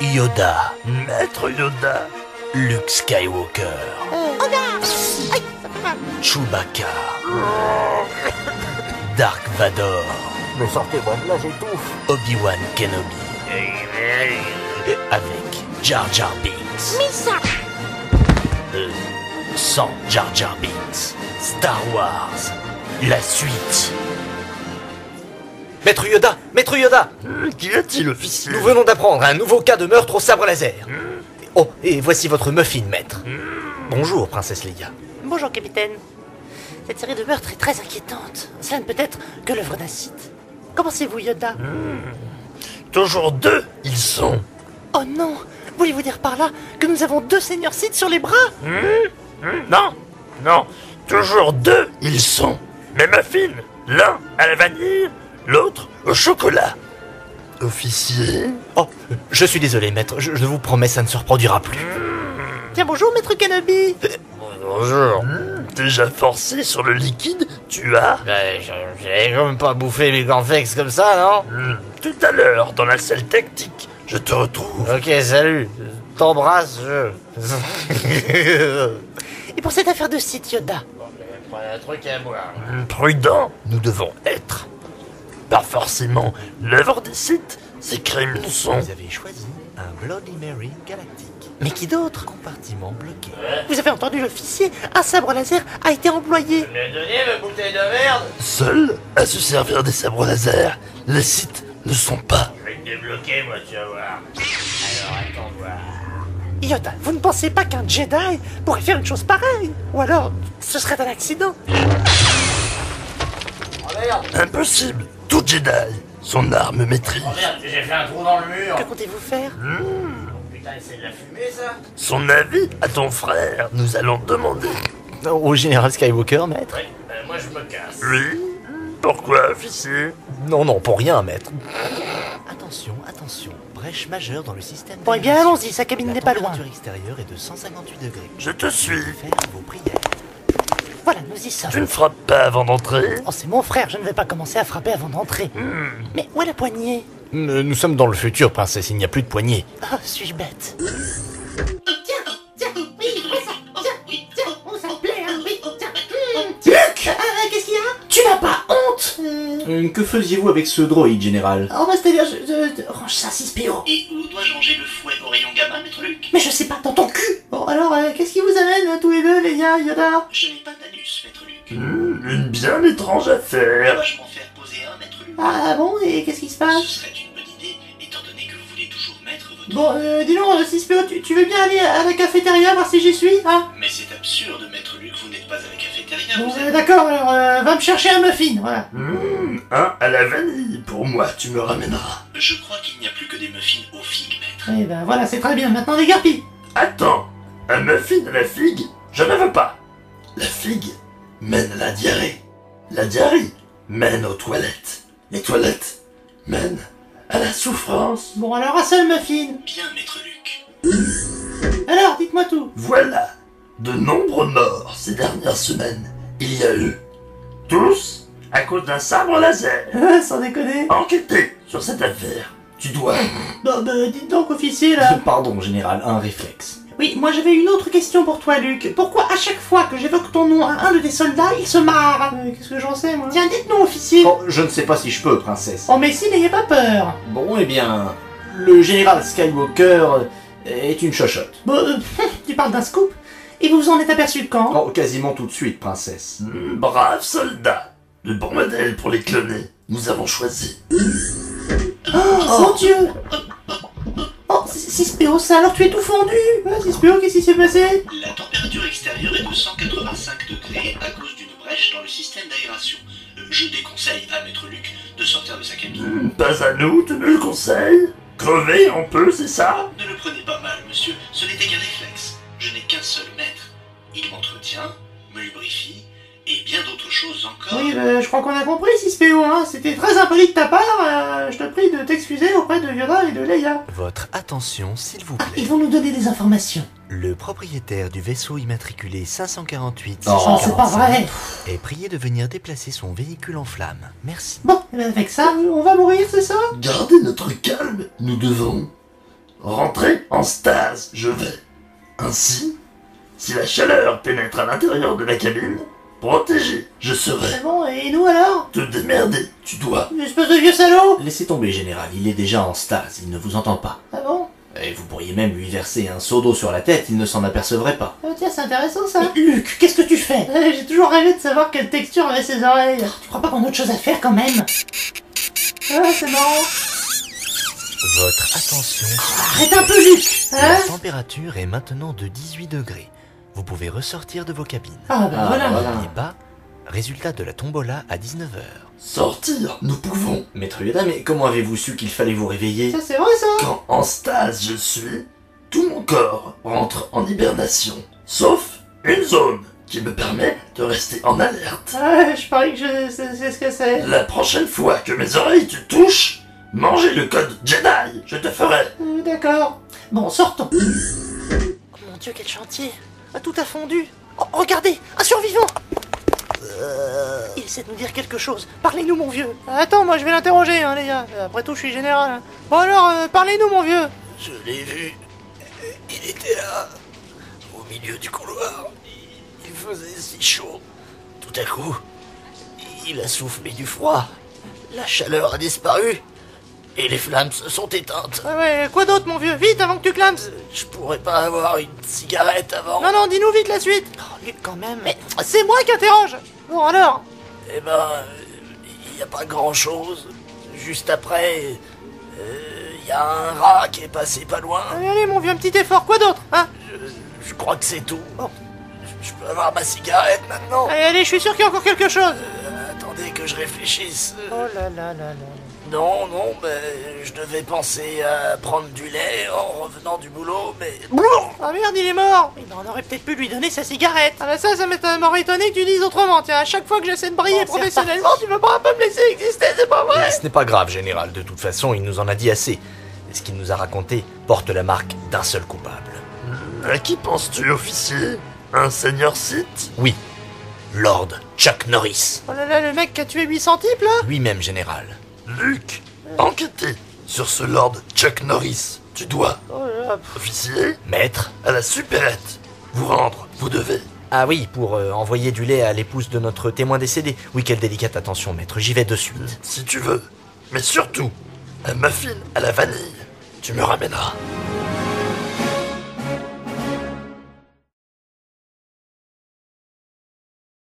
Yoda, Maître Yoda, Luke Skywalker, Chewbacca, Dark Vador, mais sortez-moi de là, j'étouffe. Obi-Wan Kenobi, avec Jar Jar Binks. Misa. Sans Jar Jar Binks. Star Wars, la suite. Maître Yoda, Maître Yoda, Qu'y a-t-il, officier? nous venons d'apprendre un nouveau cas de meurtre au sabre laser. Oh, et voici votre muffin, maître. Bonjour, princesse Leia. Bonjour, capitaine. Cette série de meurtres est très inquiétante. Cela ne peut être que l'œuvre d'un Sith. Qu'en pensez-vous, Yoda? Toujours deux, ils sont. Oh non! Voulez-vous dire par là que nous avons deux seigneurs Sith sur les bras? Non, non, toujours deux, ils sont. Mais muffins, l'un à la vanille, l'autre au chocolat. Officier? Oh, je suis désolé, maître, je vous promets, ça ne se reproduira plus. Bien bonjour, maître Kenobi. Bonjour. Déjà forcé sur le liquide, tu as? J'ai quand même pas bouffé mes cornflakes comme ça, non? Tout à l'heure, dans la salle tactique, je te retrouve. Ok, salut. T'embrasse, je... Et pour cette affaire de Sith, Yoda? Prenez un truc à boire. Prudent, nous devons être. Pas forcément l'œuvre des Sith, ces crimes ne sont. Vous avez choisi un Bloody Mary galactique. Mais qui d'autre? Compartiment bloqué. Vous avez entendu l'officier? Un sabre laser a été employé. Me donner ma bouteille de merde? Seuls à se servir des sabres laser, les Sith ne sont pas. Je vais te débloquer, moi, tu vas voir. Alors, attends voir. Yoda, vous ne pensez pas qu'un Jedi pourrait faire une chose pareille? Ou alors, ce serait un accident? Oh merde, Impossible. Tout Jedi, son arme maîtrise. oh merde, j'ai fait un trou dans le mur. Que comptez-vous faire? Putain, c'est de la fumée, ça? Son avis à ton frère, nous allons demander. Au général Skywalker, maître? Oui, moi je me casse. Oui? Pourquoi, officier? Non, non, pour rien, maître. Attention, attention. Brèche majeure dans le système. Bon, eh bien, d'aération. allons-y, sa cabine La n'est pas loin. température extérieure est de 158 degrés. Je te suis. Faites vos prières. Voilà, nous y sommes. Tu ne frappes pas avant d'entrer? Oh, c'est mon frère, je ne vais pas commencer à frapper avant d'entrer. Mais où est la poignée? Nous sommes dans le futur, princesse, il n'y a plus de poignée. Oh, suis-je bête? Luc! Qu'est-ce qu'il y a? Tu n'as pas honte? Que faisiez-vous avec ce droïde, général? Oh, bah, c'est-à-dire, range ça, 6PO. Et où dois-je ranger le fouet au rayon gamma, maître Luc? Mais je sais pas, dans ton cul! Bon, alors, qu'est-ce qui vous amène, tous les deux, les gars, Yoda? Je n'ai pas d'anus, maître Luc. Une bien étrange affaire. Dois-je m'en faire poser un, maître Luc? Ah bon, et qu'est-ce qui se passe? Ce serait une bonne idée, étant donné que vous voulez toujours mettre votre... Bon, dis donc, 6PO, tu veux bien aller à la cafétéria voir si j'y suis, hein? Mais c'est absurde, maître Luc, vous n'êtes pas à la cafétéria, Bon, vous êtes... d'accord, alors, va me chercher un muffin, voilà. Un à la vanille. Pour moi, tu me ramèneras. Je crois qu'il n'y a plus que des muffins aux figues, maître. Eh ben voilà, c'est très bien, maintenant dégarpille. Attends, un muffin à la figue? Je ne veux pas. La figue mène à la diarrhée. La diarrhée mène aux toilettes. Les toilettes mènent à la souffrance. Bon, alors un seul muffin. Bien, maître Luc. Alors, dites-moi tout. Voilà. De nombreux morts ces dernières semaines. Il y a eu. Tous à cause d'un sabre laser. Sans déconner. Enquêtez sur cette affaire. Tu dois. Bon, bah, dites donc, officier, là. Pardon, général, un réflexe. Oui, moi j'avais une autre question pour toi, Luc. Pourquoi à chaque fois que j'évoque ton nom à un de tes soldats, il se marre? Qu'est-ce que j'en sais, moi? Tiens, dites-nous, officier. Oh, je ne sais pas si je peux, princesse. Oh, mais si, n'ayez pas peur. Bon, eh bien, le général Skywalker est une chochotte. Bon, tu parles d'un scoop? Et vous vous en êtes aperçu quand? Oh, quasiment tout de suite, princesse. Brave soldat. Le bon modèle pour les cloner. Nous avons choisi. Oh, mon Dieu! Oh, 6PO, ça, alors tu es tout fondu! 6PO, qu'est-ce qui s'est passé? La température extérieure est de 185 degrés à cause d'une brèche dans le système d'aération. Je déconseille à maître Luc de sortir de sa cabine. Pas à nous, tu me le conseilles? Crever on peut, c'est ça? Ne le prenez pas mal, monsieur, ce n'était qu'un réflexe. Je n'ai qu'un seul maître. Il m'entretient, me lubrifie, et bien d'autres choses encore. Oui, je crois qu'on a compris, 6PO, hein. C'était très impoli de ta part. Je te prie de t'excuser auprès de Yoda et de Leia. Votre attention, s'il vous Ah, plaît. ils vont nous donner des informations. Le propriétaire du vaisseau immatriculé 548 Oh, c'est pas vrai. est prié de venir déplacer son véhicule en flammes. Merci. Bon, eh ben, avec ça, on va mourir, c'est ça? Gardez notre calme. Nous devons rentrer en stase, je vais. Ainsi, si la chaleur pénètre à l'intérieur de la cabine, protégé, je serai. Ah bon, et nous alors? Te démerder, tu dois. Espèce de vieux salaud! Laissez tomber, général, il est déjà en stase, il ne vous entend pas. Ah bon? Et vous pourriez même lui verser un seau d'eau sur la tête, il ne s'en apercevrait pas. Ah tiens, c'est intéressant ça. Mais Luc, qu'est-ce que tu fais? J'ai toujours rêvé de savoir quelle texture avaient ses oreilles. Tu crois pas qu'on a autre chose à faire quand même? Ah, c'est marrant. Votre attention. Arrête un peu, Luc! Hein? La température est maintenant de 18 degrés. Vous pouvez ressortir de vos cabines. Ah bah voilà. N'oubliez pas, résultat de la tombola à 19h. Sortir, nous pouvons. Maître Yoda, mais comment avez-vous su qu'il fallait vous réveiller? Ça c'est vrai ça. Quand en stase je suis, tout mon corps rentre en hibernation, sauf une zone qui me permet de rester en alerte. Ah, je parie que je sais ce que c'est. La prochaine fois que mes oreilles te touchent, mangez le code Jedi, je te ferai. D'accord. Bon, sortons. Oh mon Dieu, quel chantier! Ah, tout a fondu! Oh, regardez! Un survivant! Il essaie de nous dire quelque chose. Parlez-nous, mon vieux! Attends, moi je vais l'interroger, hein, les gars. Après tout, je suis général. Hein. Bon alors, parlez-nous, mon vieux. Je l'ai vu. Il était là, au milieu du couloir. Il faisait si chaud. Tout à coup, il a soufflé du froid. La chaleur a disparu. Et les flammes se sont éteintes. Ah ouais, quoi d'autre, mon vieux? Vite, avant que tu clames. Je pourrais pas avoir une cigarette avant. Non, non, dis-nous vite la suite. Oh, Luc, quand même! Mais c'est moi qui interroge. Bon alors. Eh ben, il n'y a pas grand-chose. Juste après, il y a un rat qui est passé pas loin. Allez, allez, mon vieux, un petit effort. Quoi d'autre, hein? Je crois que c'est tout. Je peux avoir ma cigarette maintenant. Allez, allez, je suis sûr qu'il y a encore quelque chose. Attendez que je réfléchisse. Oh là là là là. Non, non, mais je devais penser à prendre du lait en revenant du boulot, mais... Ah merde, il est mort. Mais on aurait peut-être pu lui donner sa cigarette. Ah bah ça m'aurait étonné que tu dises autrement. Tiens, à chaque fois que j'essaie de briller Bon, professionnellement, tu veux pas un peu me laisser exister, c'est pas vrai. Ce n'est pas grave, général. De toute façon, il nous en a dit assez. Et ce qu'il nous a raconté porte la marque d'un seul coupable. À qui penses-tu, officier? Un seigneur Sith? Oui, Lord Chuck Norris. Oh là là, le mec qui a tué 800 types là. Lui-même, général. Luc, enquêtez sur ce Lord Chuck Norris. Tu dois, Oh là là. officier, Maître? à la supérette. Vous rendre, vous devez. Ah oui, pour envoyer du lait à l'épouse de notre témoin décédé. Oui, quelle délicate attention, maître. J'y vais de suite. Si tu veux. Mais surtout, un muffin à la vanille. Tu me ramèneras.